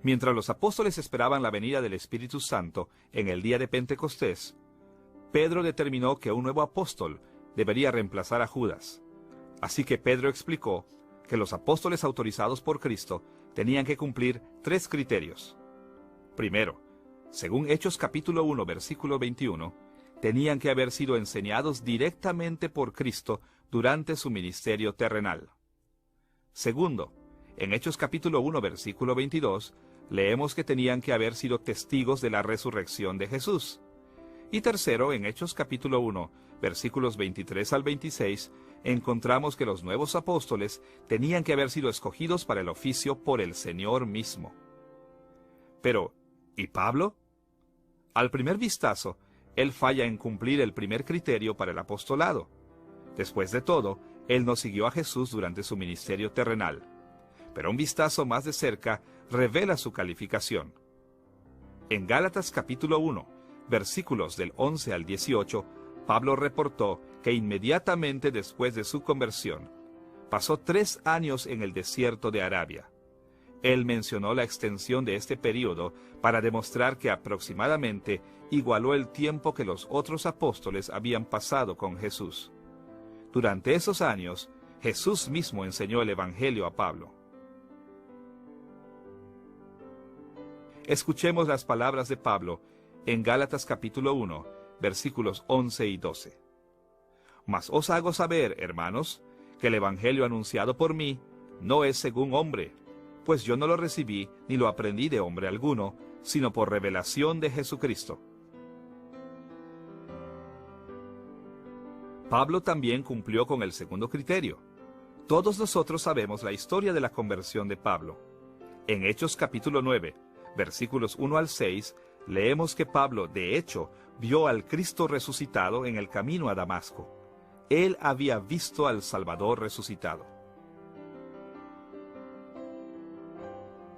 Mientras los apóstoles esperaban la venida del Espíritu Santo en el día de Pentecostés, Pedro determinó que un nuevo apóstol debería reemplazar a Judas. Así que Pedro explicó que los apóstoles autorizados por Cristo tenían que cumplir 3 criterios. Primero, según Hechos capítulo 1, versículo 21, tenían que haber sido enseñados directamente por Cristo durante su ministerio terrenal. Segundo, en Hechos capítulo 1, versículo 22, leemos que tenían que haber sido testigos de la resurrección de Jesús. Y tercero, en Hechos capítulo 1, versículos 23 al 26, encontramos que los nuevos apóstoles tenían que haber sido escogidos para el oficio por el Señor mismo. Pero, ¿y Pablo? Al primer vistazo, él falla en cumplir el primer criterio para el apostolado. Después de todo, él no siguió a Jesús durante su ministerio terrenal. Pero un vistazo más de cerca revela su calificación. En Gálatas capítulo 1, versículos del 11 al 18, Pablo reportó que inmediatamente después de su conversión, pasó 3 años en el desierto de Arabia. Él mencionó la extensión de este período para demostrar que aproximadamente igualó el tiempo que los otros apóstoles habían pasado con Jesús. Durante esos años, Jesús mismo enseñó el Evangelio a Pablo. Escuchemos las palabras de Pablo en Gálatas capítulo 1, versículos 11 y 12. Mas os hago saber, hermanos, que el Evangelio anunciado por mí no es según hombre, pues yo no lo recibí ni lo aprendí de hombre alguno, sino por revelación de Jesucristo. Pablo también cumplió con el segundo criterio. Todos nosotros sabemos la historia de la conversión de Pablo. En Hechos capítulo 9, versículos 1 al 6, leemos que Pablo, de hecho, vio al Cristo resucitado en el camino a Damasco. Él había visto al Salvador resucitado.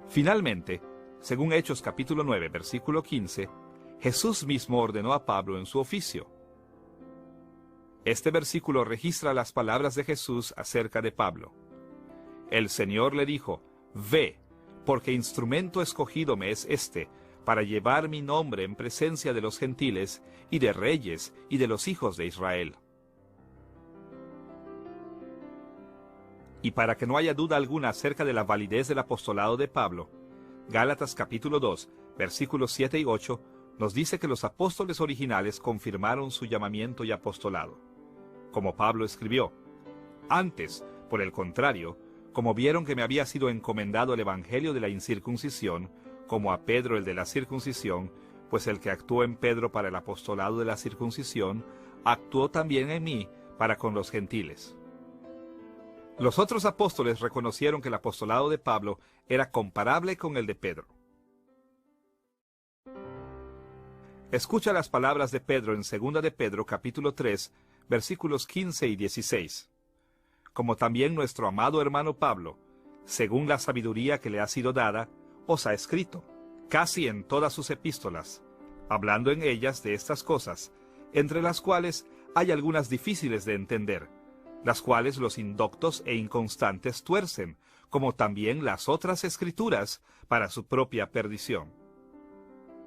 Finalmente, según Hechos capítulo 9, versículo 15, Jesús mismo ordenó a Pablo en su oficio. Este versículo registra las palabras de Jesús acerca de Pablo. El Señor le dijo: «Ve, porque instrumento escogido me es este, para llevar mi nombre en presencia de los gentiles, y de reyes, y de los hijos de Israel». Y para que no haya duda alguna acerca de la validez del apostolado de Pablo, Gálatas capítulo 2, versículos 7 y 8, nos dice que los apóstoles originales confirmaron su llamamiento y apostolado. Como Pablo escribió: «Antes, por el contrario, como vieron que me había sido encomendado el evangelio de la incircuncisión, como a Pedro el de la circuncisión, pues el que actuó en Pedro para el apostolado de la circuncisión, actuó también en mí para con los gentiles». Los otros apóstoles reconocieron que el apostolado de Pablo era comparable con el de Pedro. Escucha las palabras de Pedro en 2 de Pedro capítulo 3, versículos 15 y 16. «Como también nuestro amado hermano Pablo, según la sabiduría que le ha sido dada, os ha escrito, casi en todas sus epístolas, hablando en ellas de estas cosas, entre las cuales hay algunas difíciles de entender, las cuales los indoctos e inconstantes tuercen, como también las otras escrituras, para su propia perdición».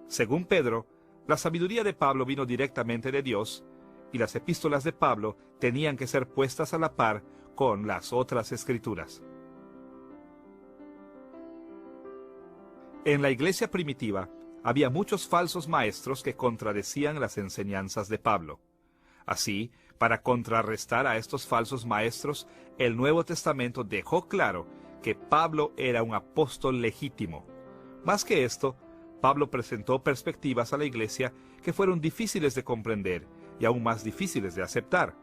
Según Pedro, la sabiduría de Pablo vino directamente de Dios, y las epístolas de Pablo tenían que ser puestas a la par con las otras escrituras. En la iglesia primitiva había muchos falsos maestros que contradecían las enseñanzas de Pablo. Así, para contrarrestar a estos falsos maestros, el Nuevo Testamento dejó claro que Pablo era un apóstol legítimo. Más que esto, Pablo presentó perspectivas a la iglesia que fueron difíciles de comprender y aún más difíciles de aceptar.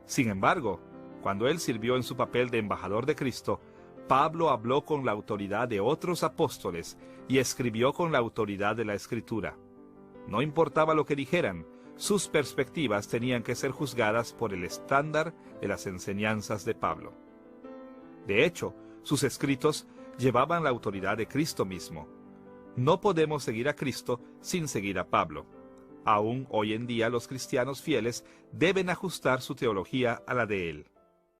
Sin embargo, cuando él sirvió en su papel de embajador de Cristo, Pablo habló con la autoridad de otros apóstoles y escribió con la autoridad de la Escritura. No importaba lo que dijeran, sus perspectivas tenían que ser juzgadas por el estándar de las enseñanzas de Pablo. De hecho, sus escritos llevaban la autoridad de Cristo mismo. No podemos seguir a Cristo sin seguir a Pablo. Aún hoy en día los cristianos fieles deben ajustar su teología a la de él.